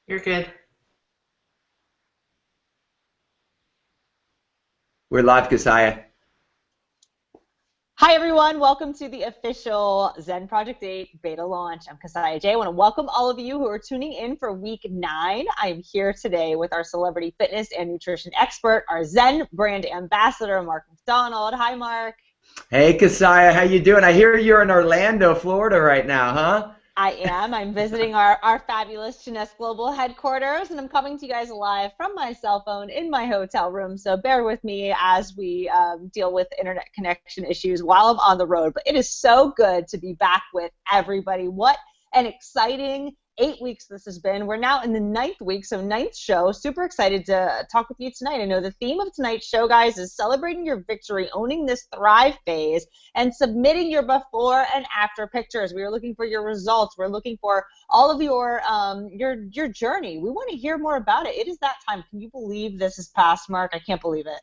You're good. We're live, Cassiah. Hi everyone, welcome to the official Zen Project 8 beta launch. I'm Cassiah Jay. I want to welcome all of you who are tuning in for week 9. I'm here today with our celebrity fitness and nutrition expert, our Zen brand ambassador, Mark MacDonald. Hi, Mark. Hey, Cassiah, how you doing? I hear you're in Orlando, Florida right now, huh? I am. I'm visiting our fabulous Jeunesse Global headquarters, and I'm coming to you guys live from my cell phone in my hotel room. So bear with me as we deal with internet connection issues while I'm on the road. But it is so good to be back with everybody. What an exciting 8 weeks this has been. We're now in the 9th week, so 9th show. Super excited to talk with you tonight. I know the theme of tonight's show, guys, is celebrating your victory, owning this thrive phase, and submitting your before and after pictures. We are looking for your results. We're looking for all of your journey. We want to hear more about it. It is that time. Can you believe this is past, Mark? I can't believe it.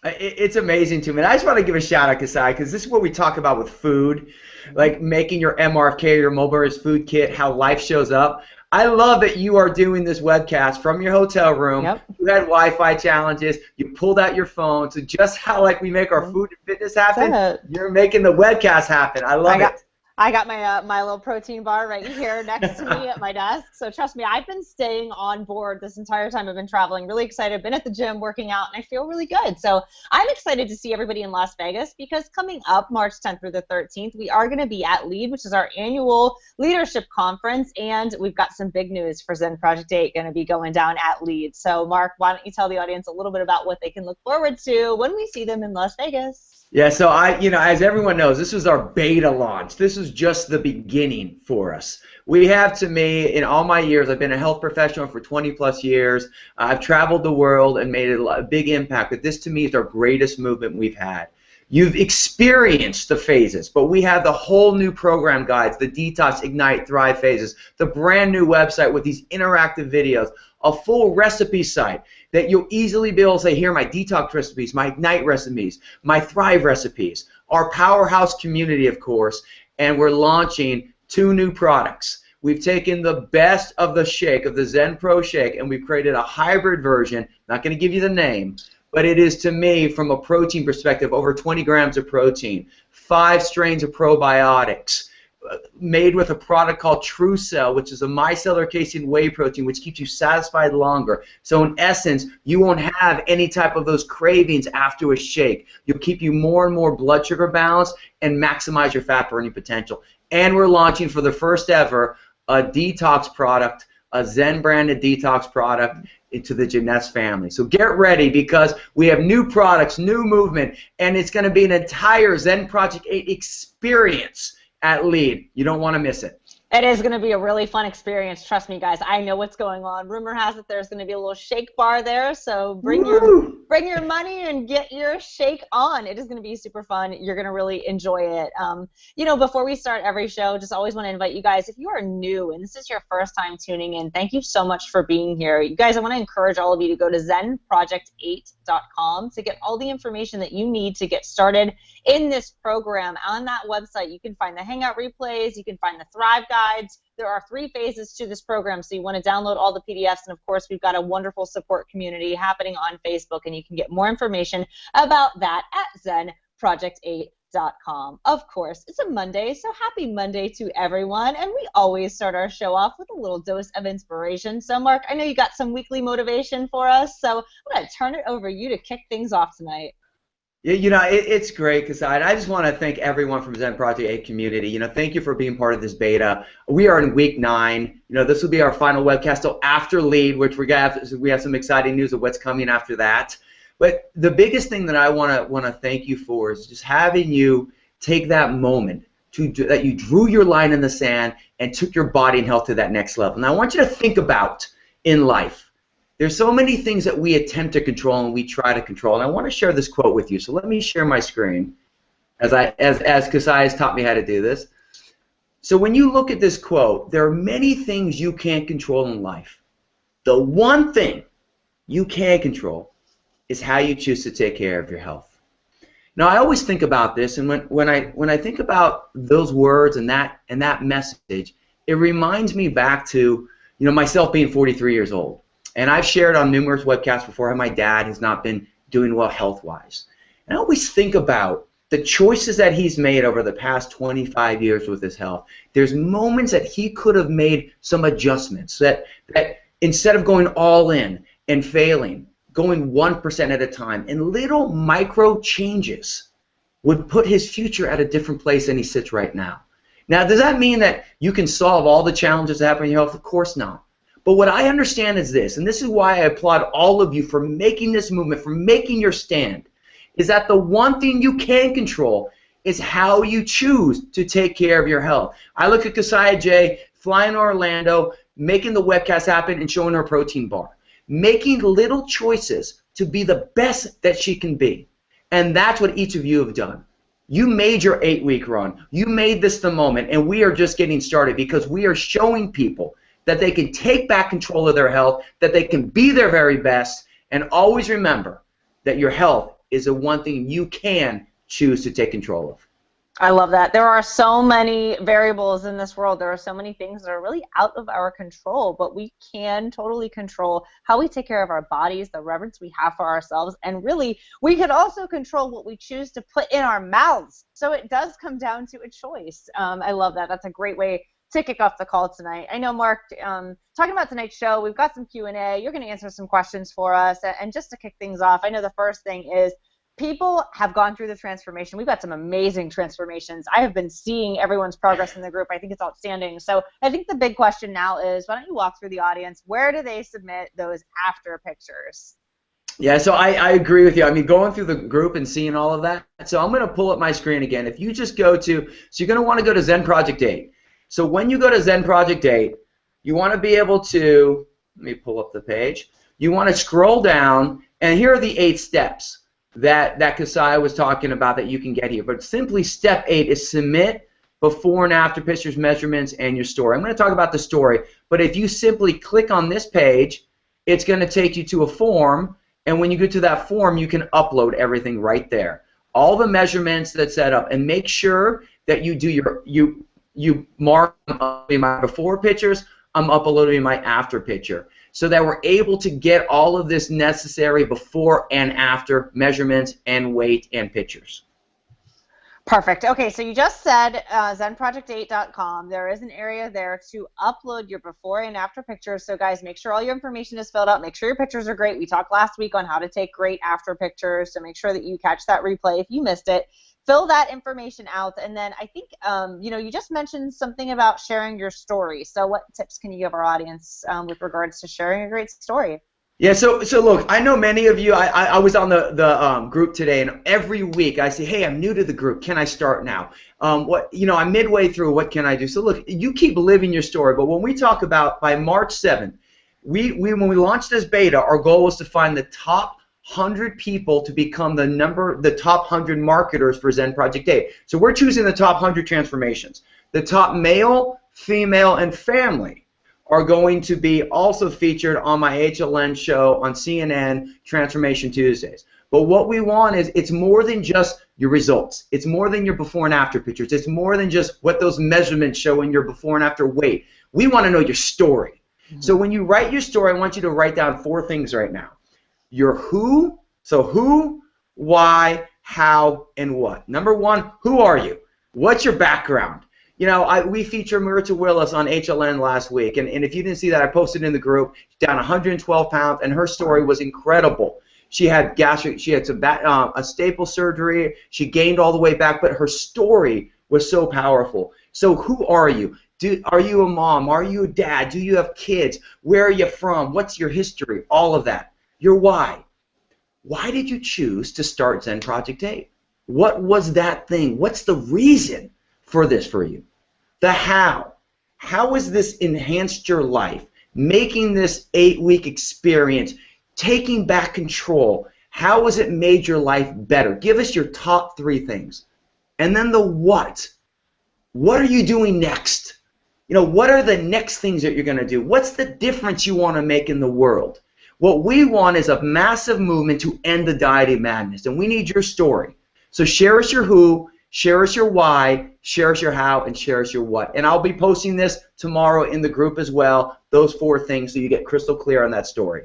It's amazing to me. And I just want to give a shout out, Cassiah, because this is what we talk about with food, like making your MRFK, your mobile food kit, how life shows up. I love that you are doing this webcast from your hotel room. Yep. You had Wi-Fi challenges. You pulled out your phone. So just how like we make our food and fitness happen, you're making the webcast happen. I love it. I got my little protein bar right here next to me at my desk. So trust me, I've been staying on board this entire time I've been traveling. Really excited. Been at the gym working out, and I feel really good. So I'm excited to see everybody in Las Vegas because coming up March 10th through the 13th, we are going to be at LEAD, which is our annual leadership conference, and we've got some big news for Zen Project 8 going to be going down at LEAD. So Mark, why don't you tell the audience a little bit about what they can look forward to when we see them in Las Vegas? Yeah, so as everyone knows, this is our beta launch. This is just the beginning for us. We have, to me, in all my years, I've been a health professional for 20 plus years. I've traveled the world and made a big impact, but this to me is our greatest movement we've had. You've experienced the phases, but we have the whole new program guides, the Detox, Ignite, Thrive phases, the brand new website with these interactive videos, a full recipe site that you'll easily be able to say, here are my detox recipes, my Ignite recipes, my Thrive recipes, our powerhouse community, of course, and we're launching 2 new products. We've taken the best of the shake, of the Zen Pro Shake, and we've created a hybrid version. Not going to give you the name, but it is, to me, from a protein perspective, over 20 grams of protein, 5 strains of probiotics, made with a product called True Cell, which is a micellar casein whey protein, which keeps you satisfied longer. So in essence, you won't have any type of those cravings after a shake. You'll keep you more and more blood sugar balanced and maximize your fat burning potential. And we're launching for the first ever a detox product, a Zen branded detox product into the Jeunesse family. So get ready because we have new products, new movement, and it's going to be an entire Zen Project 8 experience at LEAD. You don't want to miss it. It is going to be a really fun experience. Trust me, guys. I know what's going on. Rumor has it there's going to be a little shake bar there, so bring your money and get your shake on. It is going to be super fun. You're going to really enjoy it. Before we start every show, just always want to invite you guys, if you are new and this is your first time tuning in, thank you so much for being here. You guys, I want to encourage all of you to go to zenproject8.com to get all the information that you need to get started in this program. On that website, you can find the Hangout replays, you can find the Thrive guides. There are 3 phases to this program, so you want to download all the PDFs, and of course we've got a wonderful support community happening on Facebook, and you can get more information about that at zenproject8.com. Of course, it's a Monday, so happy Monday to everyone, and we always start our show off with a little dose of inspiration. So Mark, I know you got some weekly motivation for us, so I'm going to turn it over to you to kick things off tonight. Yeah, it's great, because I just want to thank everyone from Zen Project 8 community. Thank you for being part of this beta. We are in week 9. This will be our final webcast till after LEAD, which we have some exciting news of what's coming after that. But the biggest thing that I want to thank you for is just having you take that moment that you drew your line in the sand and took your body and health to that next level. And I want you to think about in life. There's so many things that we attempt to control and we try to control, and I want to share this quote with you. So let me share my screen as Cassiah has taught me how to do this. So when you look at this quote, there are many things you can't control in life. The one thing you can control is how you choose to take care of your health. Now I always think about this, and when I think about those words and that message, it reminds me back to You know, myself being 43 years old, and I've shared on numerous webcasts before how my dad has not been doing well health-wise. And I always think about the choices that he's made over the past 25 years with his health. There's moments that he could have made some adjustments, that instead of going all in and failing, going 1% at a time, and little micro changes would put his future at a different place than he sits right now. Now, does that mean that you can solve all the challenges that happen in your health? Of course not. But what I understand is this, and this is why I applaud all of you for making this movement, for making your stand, is that the one thing you can control is how you choose to take care of your health. I look at Cassiah Jay flying to Orlando, making the webcast happen and showing her protein bar, making little choices to be the best that she can be. And that's what each of you have done. You made your 8-week run. You made this the moment, and we are just getting started because we are showing people that they can take back control of their health, that they can be their very best, and always remember that your health is the one thing you can choose to take control of. I love that. There are so many variables in this world. There are so many things that are really out of our control, but we can totally control how we take care of our bodies, the reverence we have for ourselves, and really we can also control what we choose to put in our mouths. So it does come down to a choice. I love that. That's a great way to kick off the call tonight. I know, Mark, talking about tonight's show, we've got some Q&A. You're going to answer some questions for us. And just to kick things off, I know the first thing is people have gone through the transformation. We've got some amazing transformations. I have been seeing everyone's progress in the group. I think it's outstanding. So I think the big question now is, why don't you walk through the audience? Where do they submit those after pictures? Yeah, so I agree with you. I mean, going through the group and seeing all of that. So I'm going to pull up my screen again. If you just go to, so you're going to want to go to Zen Project 8. So when you go to Zen Project 8, you want to be able to, let me pull up the page. You want to scroll down, and here are the 8 steps that Cassiah was talking about that you can get here. But simply step 8 is submit before and after pictures, measurements, and your story. I'm going to talk about the story, but if you simply click on this page, it's going to take you to a form, and when you get to that form, you can upload everything right there. All the measurements that's set up, and make sure that you do you mark my before pictures, I'm uploading my after picture, so that we're able to get all of this necessary before and after measurements and weight and pictures. Perfect. Okay, so you just said zenproject8.com. There is an area there to upload your before and after pictures. So guys, make sure all your information is filled out. Make sure your pictures are great. We talked last week on how to take great after pictures, so make sure that you catch that replay if you missed it. Fill that information out, and then I think you just mentioned something about sharing your story. So what tips can you give our audience with regards to sharing a great story? Yeah, so look, I know many of you. I was on the group today, and every week I say, hey, I'm new to the group. Can I start now? I'm midway through. What can I do? So look, you keep living your story. But when we talk about by March 7th, when we launched this beta, our goal was to find the top 100 people to become the top 100 marketers for Zen Project 8. So we're choosing the top 100 transformations. The top male, female, and family are going to be also featured on my HLN show on CNN, Transformation Tuesdays. But what we want is, it's more than just your results. It's more than your before and after pictures. It's more than just what those measurements show in your before and after weight. We want to know your story. Mm-hmm. So when you write your story, I want you to write down 4 things right now. Your who, so who, why, how, and what. Number 1, who are you? What's your background? You know, we featured Marita Willis on HLN last week, and if you didn't see that, I posted in the group, down 112 pounds, and her story was incredible. She had a staple surgery, she gained all the way back, but her story was so powerful. So who are you? Are you a mom? Are you a dad? Do you have kids? Where are you from? What's your history? All of that. Your why. Why did you choose to start Zen Project 8? What was that thing? What's the reason for this for you? The how. How has this enhanced your life? Making this 8-week experience, taking back control, how has it made your life better? Give us your top 3 things. And then the what. What are you doing next? You know, what are the next things that you're going to do? What's the difference you want to make in the world? What we want is a massive movement to end the dieting madness, and we need your story. So share us your who, Share us your why, share us your how, and share us your what. And I'll be posting this tomorrow in the group as well, those 4 things, so you get crystal clear on that story.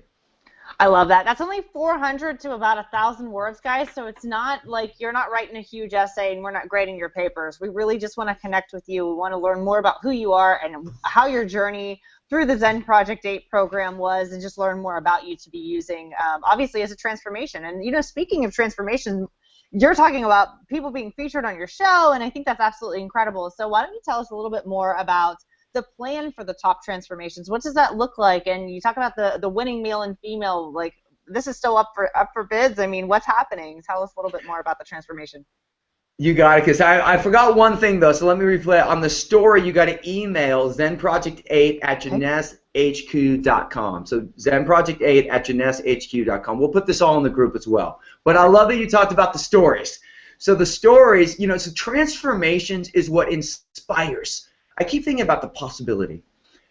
I love that. That's only 400 to about 1,000 words, guys, so it's not like you're not writing a huge essay and we're not grading your papers. We really just want to connect with you. We want to learn more about who you are and how your journey through the Zen Project 8 program was, and just learn more about you to be using, obviously, as a transformation. And, you know, speaking of transformation, you're talking about people being featured on your show, and I think that's absolutely incredible. So why don't you tell us a little bit more about the plan for the top transformations? What does that look like? And you talk about the winning male and female, like this is still up for bids. I mean, what's happening? Tell us a little bit more about the transformation. You got it, because I forgot one thing, though, so let me replay it. On the story, you got to email zenproject8@janeshhq.com. So zenproject8@janeshhq.com. We'll put this all in the group as well. But I love that you talked about the stories. So the stories, you know, so transformations is what inspires. I keep thinking about the possibility.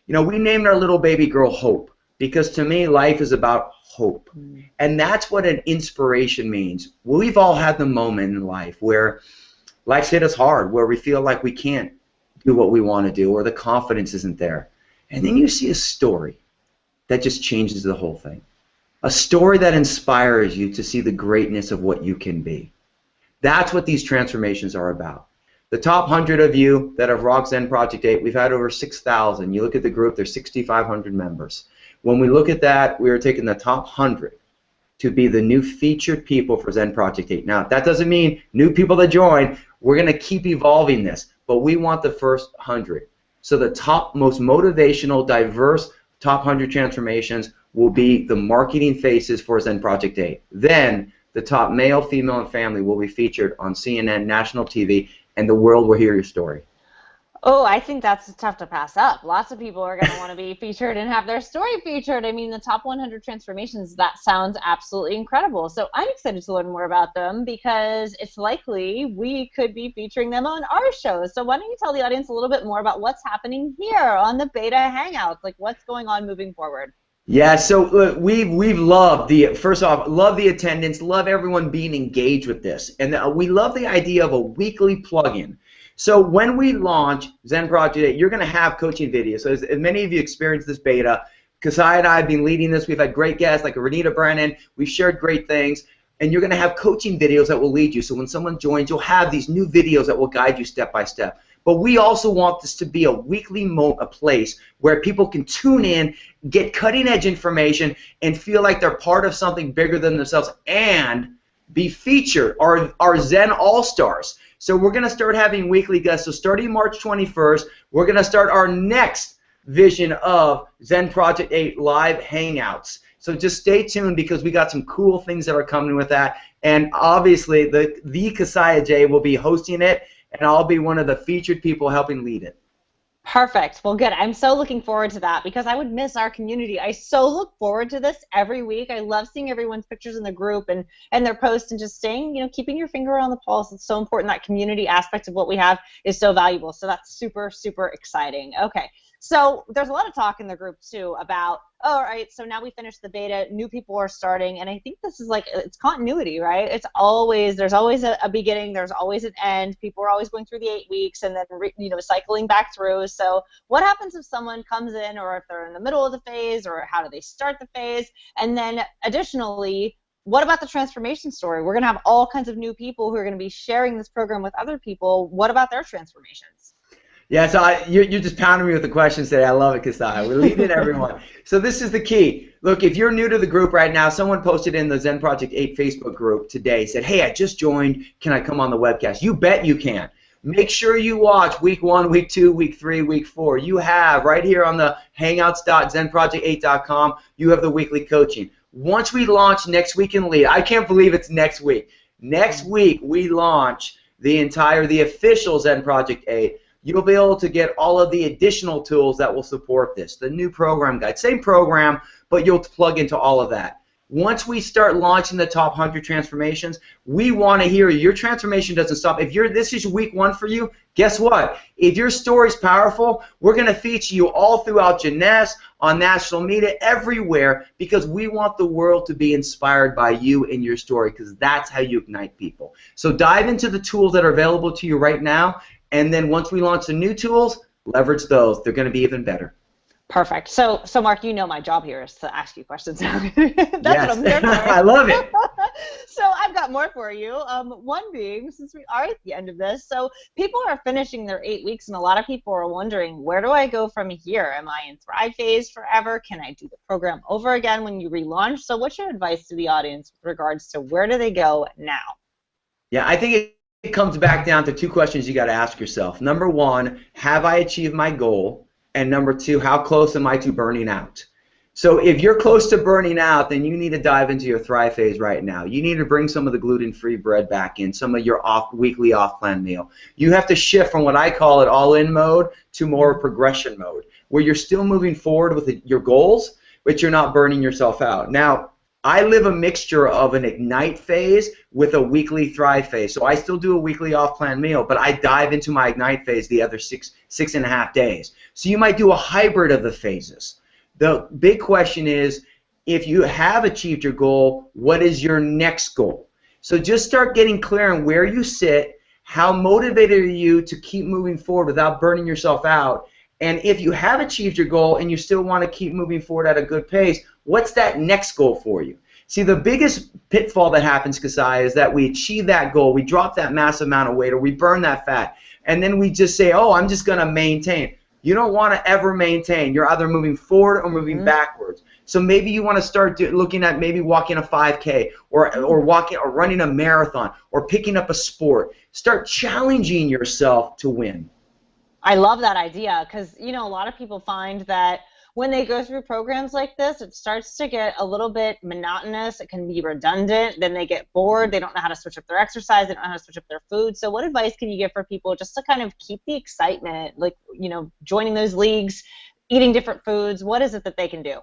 You know, we named our little baby girl Hope, because to me, life is about hope. And that's what an inspiration means. We've all had the moment in life where life's hit us hard, where we feel like we can't do what we want to do, or the confidence isn't there. And then you see a story that just changes the whole thing. A story that inspires you to see the greatness of what you can be. That's what these transformations are about. The top 100 of you that have rocked Zen Project 8, we've had over 6,000. You look at the group, there's 6,500 members. When we look at that, we are taking the top 100 to be the new featured people for Zen Project 8. Now, that doesn't mean new people that join. We're going to keep evolving this, but we want the first 100. So the top, most motivational, diverse top 100 transformations will be the marketing faces for Zen Project 8. Then the top male, female, and family will be featured on CNN, national TV, and the world will hear your story. Oh, I think that's tough to pass up. Lots of people are going to want to be featured and have their story featured. I mean, the top 100 transformations, that sounds absolutely incredible. So I'm excited to learn more about them, because it's likely we could be featuring them on our show. So why don't you tell the audience a little bit more about what's happening here on the Beta Hangouts, like what's going on moving forward? Yeah, so look, we've loved first off, love the attendance, love everyone being engaged with this. And we love the idea of a weekly plug-in. So when we launch Zen Project 8, you're going to have coaching videos. So as many of you experienced this beta, Cassiah and I have been leading this. We've had great guests like Renita Brennan. We've shared great things. And you're going to have coaching videos that will lead you. So when someone joins, you'll have these new videos that will guide you step by step. But we also want this to be a weekly a place where people can tune in, get cutting-edge information, and feel like they're part of something bigger than themselves, and be featured, our Zen All-Stars. So we're going to start having weekly guests. So starting March 21st, we're going to start our next vision of Zen Project 8 live hangouts. So just stay tuned, because we got some cool things that are coming with that. And obviously, the Cassiah Jay will be hosting it, and I'll be one of the featured people helping lead it. Perfect. Well, good. I'm so looking forward to that, because I would miss our community. I so look forward to this every week. I love seeing everyone's pictures in the group and their posts, and just staying, you know, keeping your finger on the pulse. It's so important. That community aspect of what we have is so valuable. So that's super, super exciting. Okay. So there's a lot of talk in the group too about, oh, all right, so now we finished the beta, new people are starting, and I think this is like, it's continuity, right? It's always, there's always a beginning, there's always an end. People are always going through the 8 weeks and then, you know, cycling back through. So what happens if someone comes in, or if they're in the middle of the phase, or how do they start the phase? And then additionally, what about the transformation story? We're going to have all kinds of new people who are going to be sharing this program with other people. What about their transformations? Yeah, so you're just pounding me with the questions today. I love it, Cassiah. We're leading everyone. So this is the key. Look, if you're new to the group right now, someone posted in the Zen Project 8 Facebook group today, said, hey, I just joined. Can I come on the webcast? You bet you can. Make sure you watch week 1, week 2, week 3, week 4. You have right here on the hangouts.zenproject8.com, you have the weekly coaching. Once we launch next week in lead, I can't believe it's next week. Next week we launch the official Zen Project 8. You'll be able to get all of the additional tools that will support this. The new program guide, same program, but you'll plug into all of that. Once we start launching the top 100 transformations, we want to hear your transformation doesn't stop. If this is week 1 for you, guess what? If your story's powerful, we're going to feature you all throughout Jeunesse, on national media, everywhere, because we want the world to be inspired by you and your story, because that's how you ignite people. So dive into the tools that are available to you right now, and then once we launch the new tools, leverage those. They're going to be even better. Perfect. So Mark, you know my job here is to ask you questions. That's what I'm here for. I love it. So I've got more for you. One being, since we are at the end of this, so people are finishing their 8 weeks, and a lot of people are wondering, where do I go from here? Am I in Thrive phase forever? Can I do the program over again when you relaunch? So what's your advice to the audience with regards to where do they go now? Yeah, I think it comes back down to 2 questions you got to ask yourself. Number 1, have I achieved my goal? And number 2, how close am I to burning out? So if you're close to burning out, then you need to dive into your Thrive phase right now. You need to bring some of the gluten-free bread back in, some of your weekly off-plan meal. You have to shift from what I call it all-in mode to more progression mode, where you're still moving forward with your goals, but you're not burning yourself out. Now, I live a mixture of an Ignite phase with a weekly Thrive phase. So I still do a weekly off-plan meal, but I dive into my Ignite phase the other six and a half days. So you might do a hybrid of the phases. The big question is, if you have achieved your goal, what is your next goal? So just start getting clear on where you sit, how motivated are you to keep moving forward without burning yourself out, and if you have achieved your goal and you still want to keep moving forward at a good pace, what's that next goal for you? See, the biggest pitfall that happens, Cassiah, is that we achieve that goal, we drop that massive amount of weight, or we burn that fat, and then we just say, oh, I'm just going to maintain. You don't want to ever maintain. You're either moving forward or moving backwards. So maybe you want to start looking at maybe walking a 5K or walking or running a marathon or picking up a sport. Start challenging yourself to win. I love that idea because, you know, a lot of people find that when they go through programs like this, it starts to get a little bit monotonous. It can be redundant. Then they get bored. They don't know how to switch up their exercise. They don't know how to switch up their food. So what advice can you give for people just to kind of keep the excitement, like, you know, joining those leagues, eating different foods? What is it that they can do?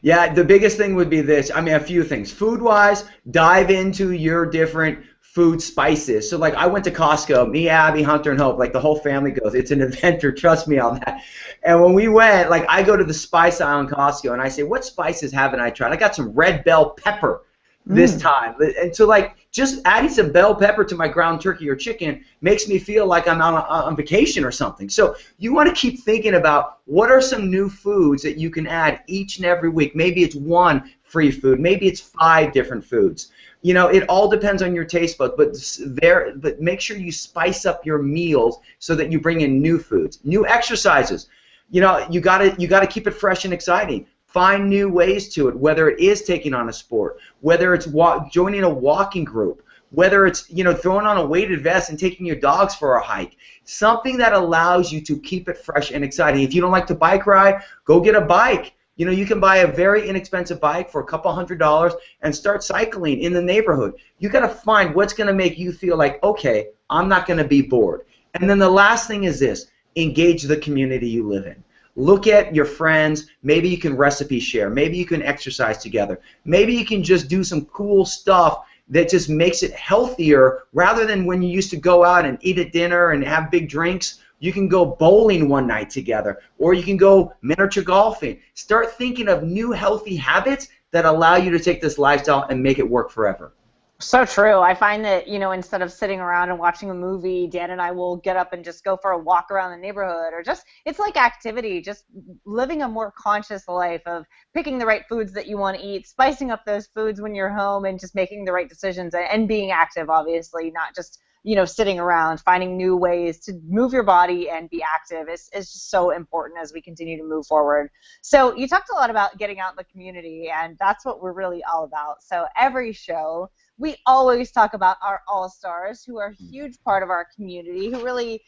Yeah, the biggest thing would be this. I mean, a few things. Food-wise, dive into your different food spices. So, like, I went to Costco. Me, Abby, Hunter, and Hope. Like, the whole family goes. It's an adventure. Trust me on that. And when we went, like, I go to the spice aisle in Costco, and I say, what spices haven't I tried? I got some red bell pepper this time. And so, like, just adding some bell pepper to my ground turkey or chicken makes me feel like I'm on vacation or something. So you want to keep thinking about what are some new foods that you can add each and every week. Maybe it's 1 free food. Maybe it's 5 different foods. You know, it all depends on your taste buds, but make sure you spice up your meals so that you bring in new foods, new exercises. You know, you gotta keep it fresh and exciting. Find new ways to it, whether it is taking on a sport, whether it's joining a walking group, whether it's, you know, throwing on a weighted vest and taking your dogs for a hike. Something that allows you to keep it fresh and exciting. If you don't like to bike ride, go get a bike. You know, you can buy a very inexpensive bike for a couple $100 and start cycling in the neighborhood. You got to find what's going to make you feel like, okay, I'm not going to be bored. And then the last thing is this: engage the community you live in. Look at your friends. Maybe you can recipe share. Maybe you can exercise together. Maybe you can just do some cool stuff that just makes it healthier, rather than when you used to go out and eat at dinner and have big drinks. You can go bowling one night together, or you can go miniature golfing. Start thinking of new healthy habits that allow you to take this lifestyle and make it work forever. So true. I find that, you know, instead of sitting around and watching a movie, Dan and I will get up and just go for a walk around the neighborhood, or just, it's like activity, just living a more conscious life of picking the right foods that you want to eat, spicing up those foods when you're home, and just making the right decisions and being active, obviously, not just, you know, sitting around. Finding new ways to move your body and be active is just so important as we continue to move forward. So you talked a lot about getting out in the community, and that's what we're really all about. So every show, we always talk about our all-stars, who are a huge part of our community, who really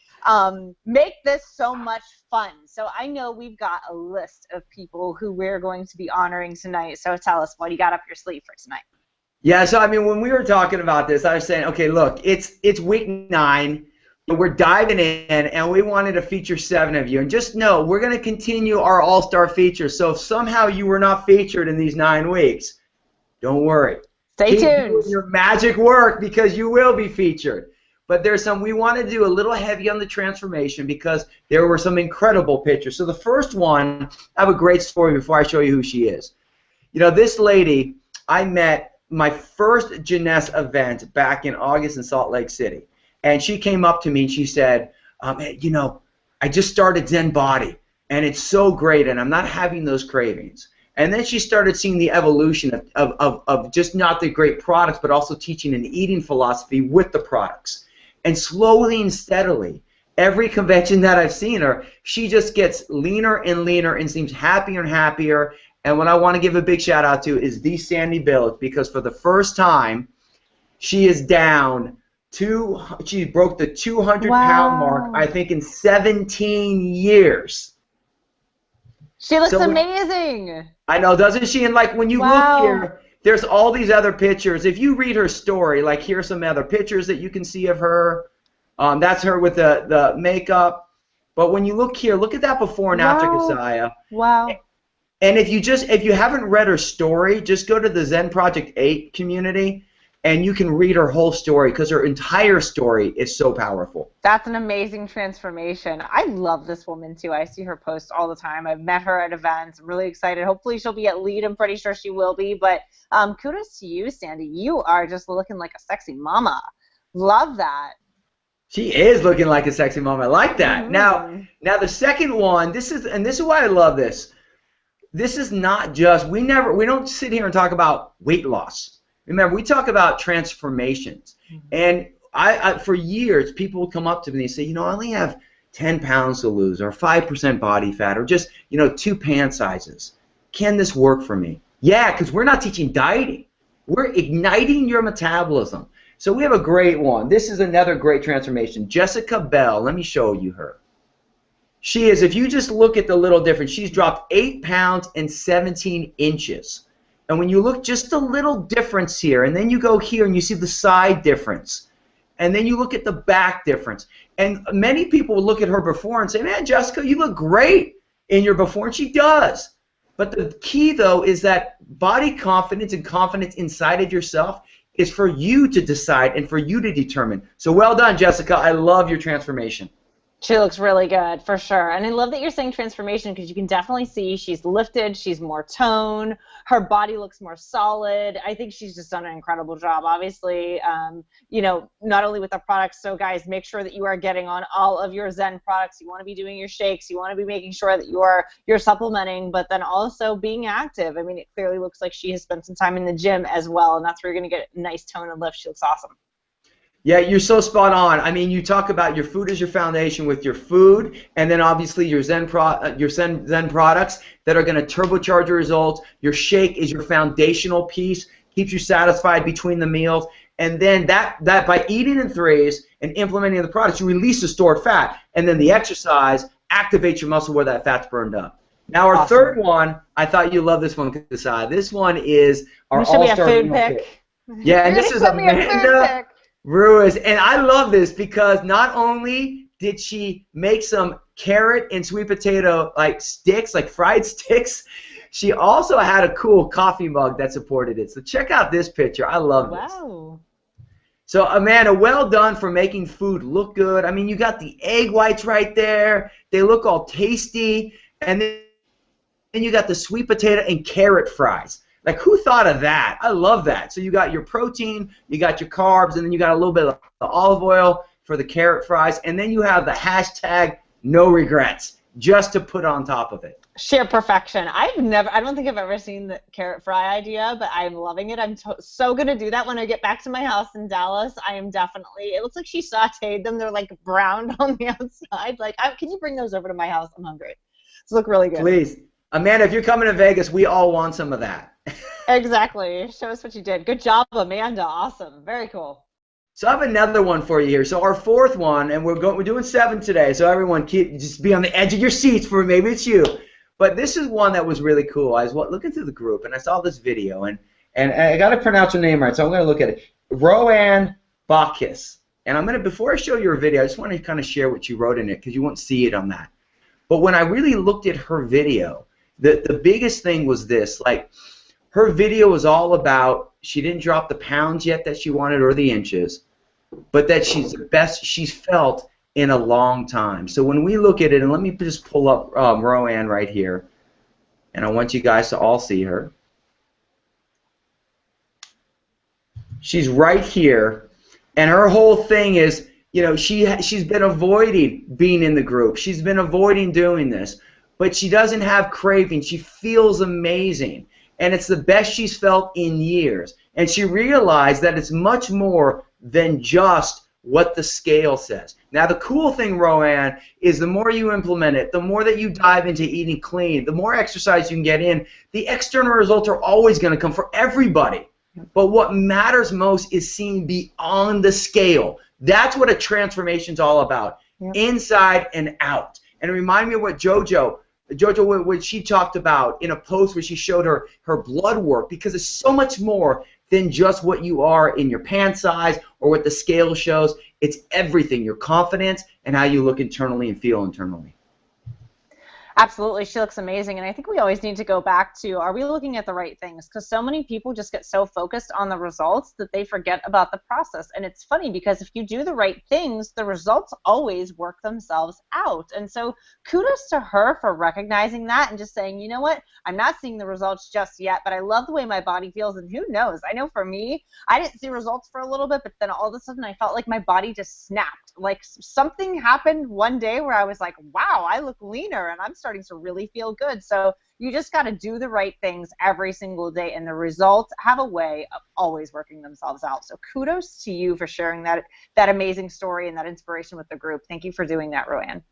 make this so much fun. So I know we've got a list of people who we're going to be honoring tonight. So tell us what you got up your sleeve for tonight. Yeah, so I mean, when we were talking about this, I was saying, okay, look, it's week 9, but we're diving in, and we wanted to feature 7 of you. And just know, we're going to continue our all-star features. So if somehow you were not featured in these 9 weeks, Don't worry. Stay Keep tuned. doing your magic work because you will be featured. But there's some, we want to do a little heavy on the transformation because there were some incredible pictures. So the first one, I have a great story before I show you who she is. You know, this lady, I met my first Jeunesse event back in August in Salt Lake City. And she came up to me and she said, hey, you know, I just started Zen Body and it's so great and I'm not having those cravings. And then she started seeing the evolution of just not the great products, but also teaching an eating philosophy with the products. And slowly and steadily, every convention that I've seen her, she just gets leaner and leaner and seems happier and happier. And what I want to give a big shout out to is the Sandy Bills, because for the first time, she is down she broke the 200-pound mark, I think, in 17 years. She looks amazing. I know, doesn't she? And like when you look here, there's all these other pictures. If you read her story, like here's some other pictures that you can see of her. That's her with the makeup. But when you look here, look at that before and after, Cassiah. Wow. And if you haven't read her story, just go to the Zen Project 8 community and you can read her whole story because her entire story is so powerful. That's an amazing transformation. I love this woman too. I see her post all the time. I've met her at events. I'm really excited. Hopefully she'll be at LEAD. I'm pretty sure she will be. But kudos to you, Sandy. You are just looking like a sexy mama. Love that. She is looking like a sexy mama. I like that. Mm-hmm. Now the second one, this is why I love this. This is not just, we don't sit here and talk about weight loss. Remember, we talk about transformations. Mm-hmm. And I for years, people would come up to me and say, you know, I only have 10 pounds to lose or 5% body fat or just, you know, 2 pant sizes. Can this work for me? Yeah, because we're not teaching dieting. We're igniting your metabolism. So we have a great one. This is another great transformation. Jessica Bell, let me show you her. She is, if you just look at the little difference, she's dropped 8 pounds and 17 inches. And when you look just a little difference here, and then you go here and you see the side difference, and then you look at the back difference. And many people will look at her before and say, man, Jessica, you look great in your before, and she does. But the key, though, is that body confidence and confidence inside of yourself is for you to decide and for you to determine. So well done, Jessica. I love your transformation. She looks really good, for sure. And I love that you're saying transformation because you can definitely see she's lifted, she's more toned, her body looks more solid. I think she's just done an incredible job, obviously, you know, not only with the products. So, guys, make sure that you are getting on all of your Zen products. You want to be doing your shakes. You want to be making sure that you're supplementing, but then also being active. I mean, it clearly looks like she has spent some time in the gym as well, and that's where you're going to get a nice tone and lift. She looks awesome. Yeah, you're so spot on. I mean, you talk about your food as your foundation with your food, and then obviously your Zen products that are going to turbocharge your results. Your shake is your foundational piece, keeps you satisfied between the meals, and then that by eating in threes and implementing the products, you release the stored fat, and then the exercise activates your muscle where that fat's burned up. Now our third one, I thought you loved this one, Cassiah. This one is our all-star food pick. Yeah, and this is Amanda Ruiz, and I love this because not only did she make some carrot and sweet potato like sticks, like fried sticks, she also had a cool coffee mug that supported it. So check out this picture. I love this. Wow. So Amanda, well done for making food look good. I mean, you got the egg whites right there. They look all tasty, and then you got the sweet potato and carrot fries. Like, who thought of that? I love that. So you got your protein, you got your carbs, and then you got a little bit of the olive oil for the carrot fries, and then you have the hashtag no regrets just to put on top of it. Sheer perfection. I don't think I've ever seen the carrot fry idea, but I'm loving it. I'm so going to do that when I get back to my house in Dallas. I am definitely, it looks like she sauteed them. They're like browned on the outside. Like, can you bring those over to my house? I'm hungry. These look really good. Please. Amanda, if you're coming to Vegas, we all want some of that. Exactly. Show us what you did. Good job, Amanda. Awesome. Very cool. So I have another one for you here. So our fourth one, and we're doing 7 today. So everyone, just be on the edge of your seats for maybe it's you. But this is one that was really cool. I was looking through the group, and I saw this video, and I got to pronounce her name right, so I'm going to look at it. Roanne Bacchus. And I'm going to, before I show you her video, I just want to kind of share what you wrote in it because you won't see it on that. But when I really looked at her video, the biggest thing was this, like, Her video was all about, she didn't drop the pounds yet that she wanted or the inches, but that she's the best she's felt in a long time. So when we look at it, and let me just pull up Roanne right here, and I want you guys to all see her. She's right here, and her whole thing is, you know, she's been avoiding being in the group. She's been avoiding doing this, but she doesn't have craving. She feels amazing, and it's the best she's felt in years. And she realized that it's much more than just what the scale says. Now, the cool thing, Roanne, is the more you implement it, the more that you dive into eating clean, the more exercise you can get in, the external results are always going to come for everybody. But what matters most is seeing beyond the scale. That's what a transformation's all about, inside and out. And it reminded me of what JoJo, what she talked about in a post where she showed her blood work, because it's so much more than just what you are in your pant size or what the scale shows. It's everything, your confidence and how you look internally and feel internally. Absolutely, she looks amazing, and I think we always need to go back to, are we looking at the right things? Because so many people just get so focused on the results that they forget about the process. And it's funny, because if you do the right things, the results always work themselves out. And so kudos to her for recognizing that and just saying, you know what, I'm not seeing the results just yet, but I love the way my body feels, and who knows? I know for me, I didn't see results for a little bit, but then all of a sudden I felt like my body just snapped. Like something happened one day where I was like, wow, I look leaner, and I'm starting to really feel good. So you just got to do the right things every single day, and the results have a way of always working themselves out. So kudos to you for sharing that amazing story and that inspiration with the group. Thank you for doing that, Roanne.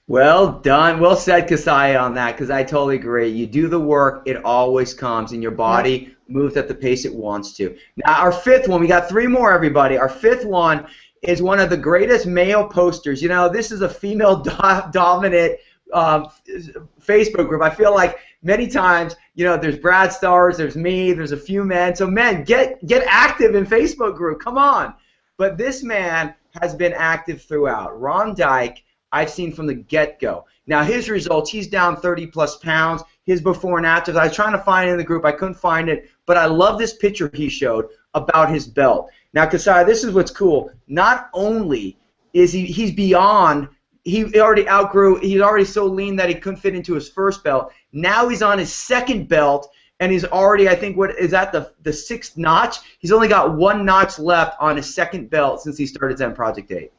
Well done. Well said, Cassiah, on that, because I totally agree. You do the work, it always comes, and your body moves at the pace it wants to. Now, our fifth one, we got 3 more, everybody. Our fifth one is one of the greatest male posters. You know, this is a female-dominant Facebook group. I feel like many times, you know, there's Brad Stars, there's me, there's a few men. So men, get active in Facebook group. Come on. But this man has been active throughout. Ron Dyke, I've seen from the get-go. Now his results, he's down 30+ pounds. His before and afters, I was trying to find it in the group. I couldn't find it. But I love this picture he showed about his belt. Now, Cassiah, this is what's cool. Not only is he's beyond, he already outgrew, he's already so lean that he couldn't fit into his first belt. Now he's on his second belt, and he's already, I think, what is that, the 6th notch? He's only got 1 notch left on his second belt since he started Zen Project 8.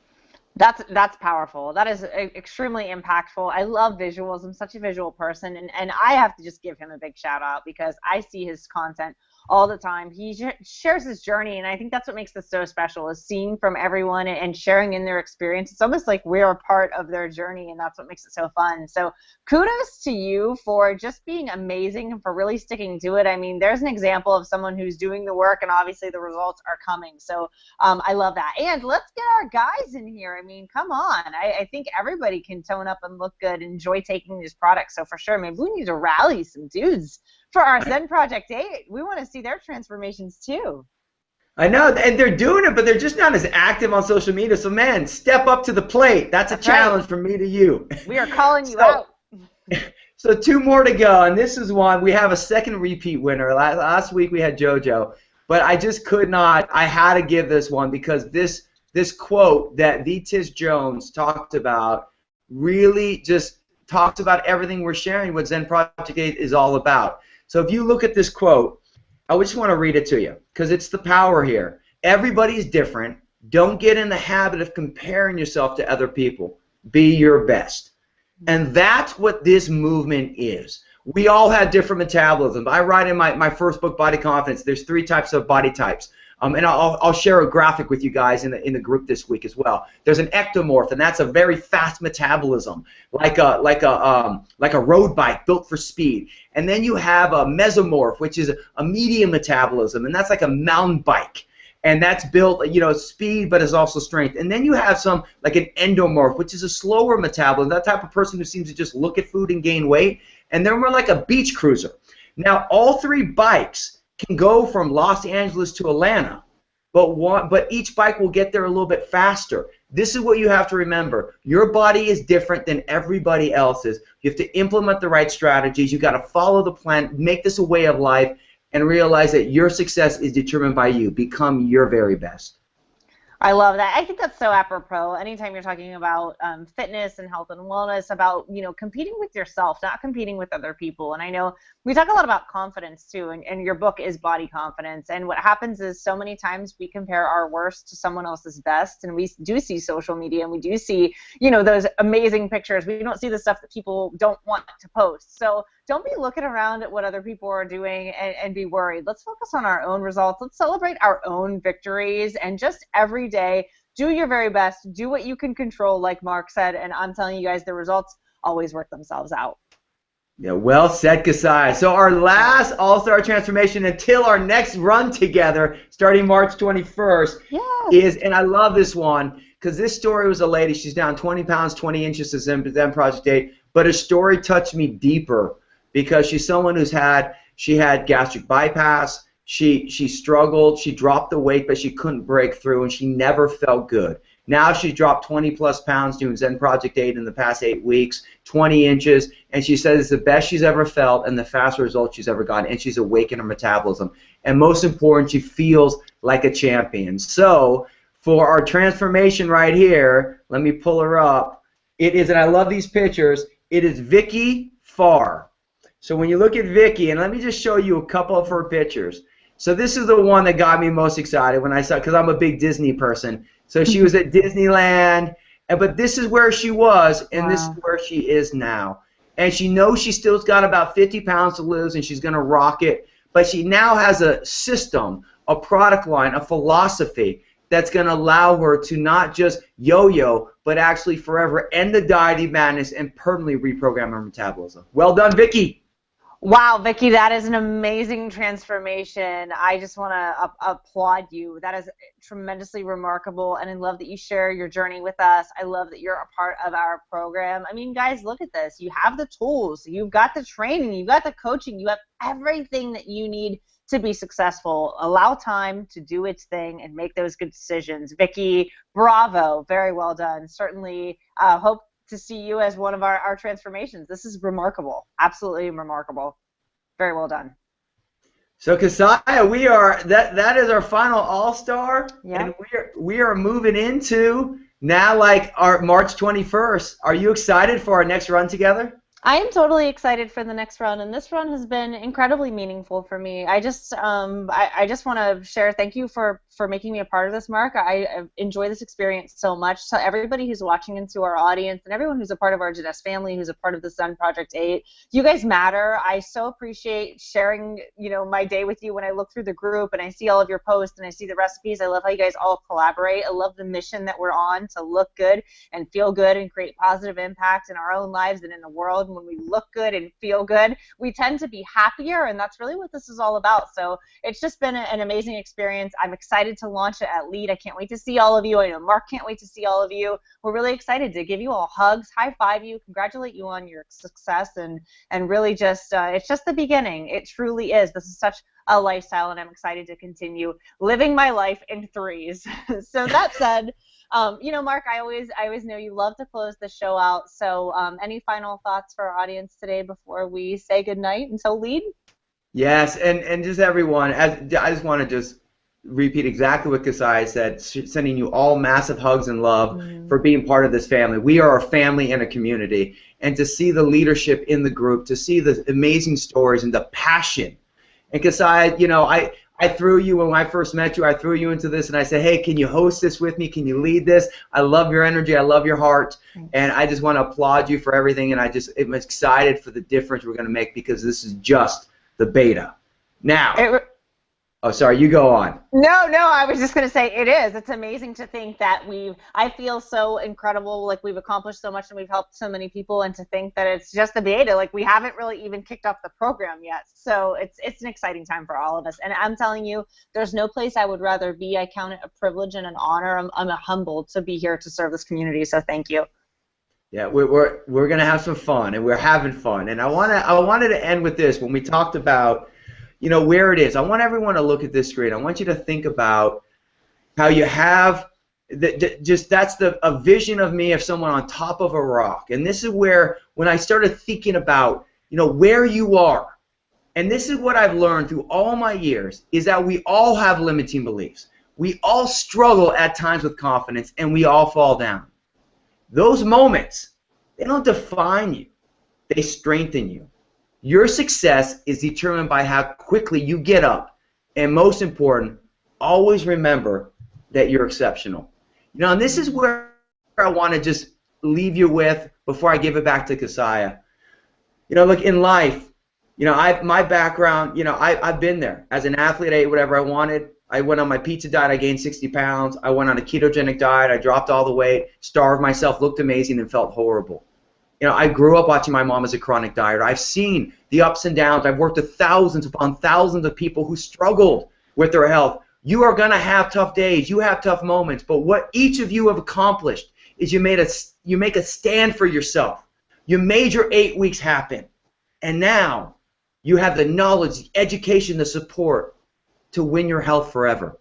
That's powerful. That is extremely impactful. I love visuals. I'm such a visual person, and I have to just give him a big shout out because I see his content all the time. He shares his journey, and I think that's what makes this so special, is seeing from everyone and sharing in their experience. It's almost like we're a part of their journey, and that's what makes it so fun. So kudos to you for just being amazing and for really sticking to it. I mean, there's an example of someone who's doing the work, and obviously the results are coming. So I love that. And let's get our guys in here. I mean, come on. I think everybody can tone up and look good, enjoy taking these products. So for sure, maybe we need to rally some dudes for our Zen Project 8. We want to see their transformations too. I know, and they're doing it, but they're just not as active on social media. So, man, step up to the plate. That's a challenge from me to you. We are calling you out. So 2 more to go, and this is one. We have a second repeat winner. Last week we had JoJo, but I just could not. I had to give this one because this quote that Vitis Jones talked about really just talks about everything we're sharing, what Zen Project 8 is all about. So if you look at this quote, I just want to read it to you because it's the power here. Everybody's different. Don't get in the habit of comparing yourself to other people. Be your best. And that's what this movement is. We all have different metabolism. I write in my first book, Body Confidence, there's 3 types of body types. And I'll share a graphic with you guys in the group this week as well. There's an ectomorph, and that's a very fast metabolism, like a road bike built for speed. And then you have a mesomorph, which is a medium metabolism, and that's like a mountain bike. And that's built, you know, speed, but is also strength. And then you have some like an endomorph, which is a slower metabolism, that type of person who seems to just look at food and gain weight. And they're more like a beach cruiser. Now, all 3 bikes can go from Los Angeles to Atlanta, but each bike will get there a little bit faster. This is what you have to remember. Your body is different than everybody else's. You have to implement the right strategies. You've got to follow the plan, make this a way of life, and realize that your success is determined by you. Become your very best. I love that. I think that's so apropos. Anytime you're talking about fitness and health and wellness, about, you know, competing with yourself, not competing with other people. And I know we talk a lot about confidence too, and your book is Body Confidence. And what happens is so many times we compare our worst to someone else's best, and we do see social media and we do see, you know, those amazing pictures. We don't see the stuff that people don't want to post. So don't be looking around at what other people are doing and be worried. Let's focus on our own results. Let's celebrate our own victories, and just every day, do your very best. Do what you can control, like Mark said, and I'm telling you guys, the results always work themselves out. Yeah, well said, Cassiah. So our last All-Star Transformation until our next run together, starting March 21st, is, and I love this one, because this story was a lady, she's down 20 pounds, 20 inches since Zen Project 8, but her story touched me deeper, because she's someone she had gastric bypass, she struggled, she dropped the weight, but she couldn't break through, and she never felt good. Now she's dropped 20 plus pounds doing Zen Project 8 in the past 8 weeks, 20 inches, and she says it's the best she's ever felt and the fast results she's ever gotten, and she's awakened her metabolism. And most important, she feels like a champion. So for our transformation right here, let me pull her up. It is, and I love these pictures, it is Vicky Farr. So when you look at Vicky, and let me just show you a couple of her pictures. So this is the one that got me most excited when I saw, because I'm a big Disney person. So she was at Disneyland, but this is where she was, and this is where she is now. And she knows she still's got about 50 pounds to lose, and she's going to rock it. But she now has a system, a product line, a philosophy that's going to allow her to not just yo-yo, but actually forever end the dieting madness and permanently reprogram her metabolism. Well done, Vicky. Wow, Vicky, that is an amazing transformation. I just want to applaud you. That is tremendously remarkable, and I love that you share your journey with us. I love that you're a part of our program. I mean, guys, look at this. You have the tools. You've got the training. You've got the coaching. You have everything that you need to be successful. Allow time to do its thing and make those good decisions. Vicky, bravo. Very well done. Certainly hope to see you as one of our transformations. This is remarkable. Absolutely remarkable. Very well done. So Cassiah, we are that is our final All-Star, yep. And we are moving into now like our March 21st. Are you excited for our next run together? I am totally excited for the next run, and this run has been incredibly meaningful for me. I just want to share thank you for making me a part of this, Mark. I enjoy this experience so much. So everybody who's watching into our audience and everyone who's a part of our Jeunesse family, who's a part of the Zen Project 8, you guys matter. I so appreciate sharing, you know, my day with you when I look through the group and I see all of your posts and I see the recipes. I love how you guys all collaborate. I love the mission that we're on to look good and feel good and create positive impact in our own lives and in the world. When we look good and feel good, we tend to be happier, and that's really what this is all about. So it's just been an amazing experience. I'm excited to launch it at LEAD. I can't wait to see all of you. I know Mark can't wait to see all of you. We're really excited to give you all hugs, high five you, congratulate you on your success, and really just it's just the beginning. It truly is. This is such a lifestyle, and I'm excited to continue living my life in threes. So that said, you know, Mark, I always know you love to close the show out. So any final thoughts for our audience today before we say goodnight until LEAD? Yes, and just everyone, I just want to just repeat exactly what Cassiah said, sending you all massive hugs and love for being part of this family. We are a family and a community, and to see the leadership in the group, to see the amazing stories and the passion. And Cassiah, you know, I threw you, when I first met you, I threw you into this and I said, hey, can you host this with me? Can you lead this? I love your energy. I love your heart. And I just want to applaud you for everything. And I'm excited for the difference we're going to make, because this is just the beta. Now, oh, sorry, you go on. No, I was just going to say it is. It's amazing to think that I feel so incredible, like we've accomplished so much and we've helped so many people, and to think that it's just the beta, like we haven't really even kicked off the program yet. So it's an exciting time for all of us. And I'm telling you, there's no place I would rather be. I count it a privilege and an honor. I'm humbled to be here to serve this community, so thank you. Yeah, we're going to have some fun, and we're having fun. And I wanted to end with this. When we talked about, you know, where it is, I want everyone to look at this screen. I want you to think about how you have that's a vision of me, of someone on top of a rock. And this is where, when I started thinking about, you know, where you are, And this is what I've learned through all my years, is that we all have limiting beliefs. We all struggle at times with confidence, and we all fall down. Those moments, they don't define you. They strengthen you. Your success is determined by how quickly you get up. And most important, always remember that you're exceptional. You know, and this is where I want to just leave you with before I give it back to Cassiah. You know, look, in life, you know, my background, you know, I've been there. As an athlete, I ate whatever I wanted. I went on my pizza diet. I gained 60 pounds. I went on a ketogenic diet. I dropped all the weight, starved myself, looked amazing, and felt horrible. You know, I grew up watching my mom as a chronic dieter. I've seen the ups and downs. I've worked with thousands upon thousands of people who struggled with their health. You are going to have tough days. You have tough moments. But what each of you have accomplished is you make a stand for yourself. You made your 8 weeks happen. And now you have the knowledge, the education, the support to win your health forever.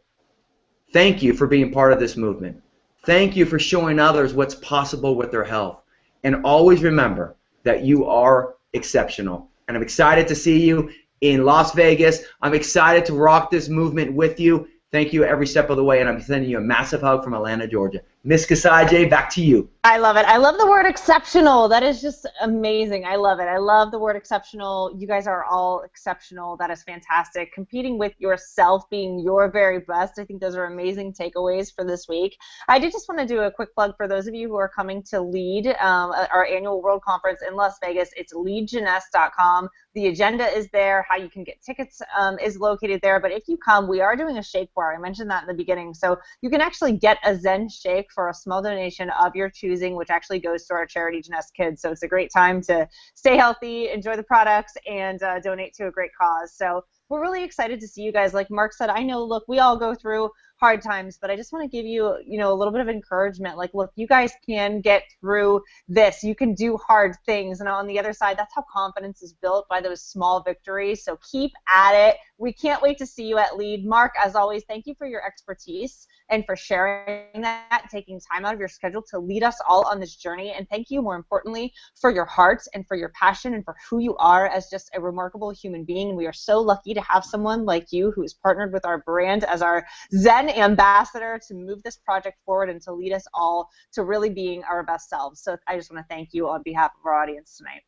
Thank you for being part of this movement. Thank you for showing others what's possible with their health. And always remember that you are exceptional. And I'm excited to see you in Las Vegas. I'm excited to rock this movement with you. Thank you every step of the way, and I'm sending you a massive hug from Atlanta, Georgia. Miss Cassiah Jay, back to you. I love it. I love the word exceptional. That is just amazing. I love it. I love the word exceptional. You guys are all exceptional. That is fantastic. Competing with yourself, being your very best. I think those are amazing takeaways for this week. I did just want to do a quick plug for those of you who are coming to LEAD, our annual World Conference in Las Vegas. It's leadjeunesse.com. The agenda is there. How you can get tickets is located there. But if you come, we are doing a shake bar. I mentioned that in the beginning. So you can actually get a Zen shake for a small donation of your choosing, which actually goes to our charity, Jeunesse Kids. So it's a great time to stay healthy, enjoy the products, and donate to a great cause. So we're really excited to see you guys. Like Mark said, I know, look, we all go through hard times, but I just want to give you, a little bit of encouragement. Like, look, you guys can get through this. You can do hard things. And on the other side, that's how confidence is built, by those small victories. So keep at it. We can't wait to see you at LEAD. Mark, as always, thank you for your expertise and for sharing that, taking time out of your schedule to lead us all on this journey. And thank you, more importantly, for your heart and for your passion and for who you are as just a remarkable human being. We are so lucky to have someone like you who is partnered with our brand as our Zen ambassador to move this project forward and to lead us all to really being our best selves. So I just want to thank you on behalf of our audience tonight.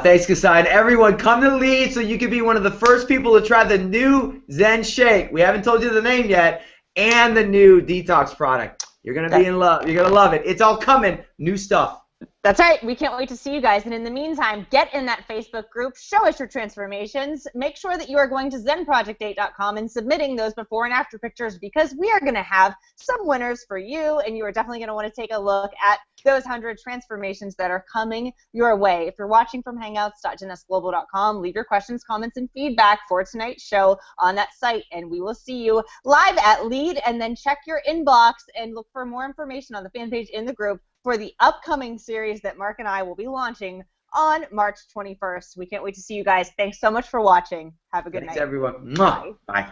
Thanks, Cassiah. And everyone, come to LEAD so you can be one of the first people to try the new Zen Shake. We haven't told you the name yet. And the new detox product. You're going to be in love. You're going to love it. It's all coming. New stuff. That's right. We can't wait to see you guys. And in the meantime, get in that Facebook group. Show us your transformations. Make sure that you are going to zenproject8.com and submitting those before and after pictures, because we are going to have some winners for you. And you are definitely going to want to take a look at those 100 transformations that are coming your way. If you're watching from hangouts.jeunessglobal.com, leave your questions, comments, and feedback for tonight's show on that site. And we will see you live at LEAD. And then check your inbox and look for more information on the fan page in the group for the upcoming series that Mark and I will be launching on March 21st. We can't wait to see you guys. Thanks so much for watching. Have a good night. Thanks, everyone. Bye. Bye.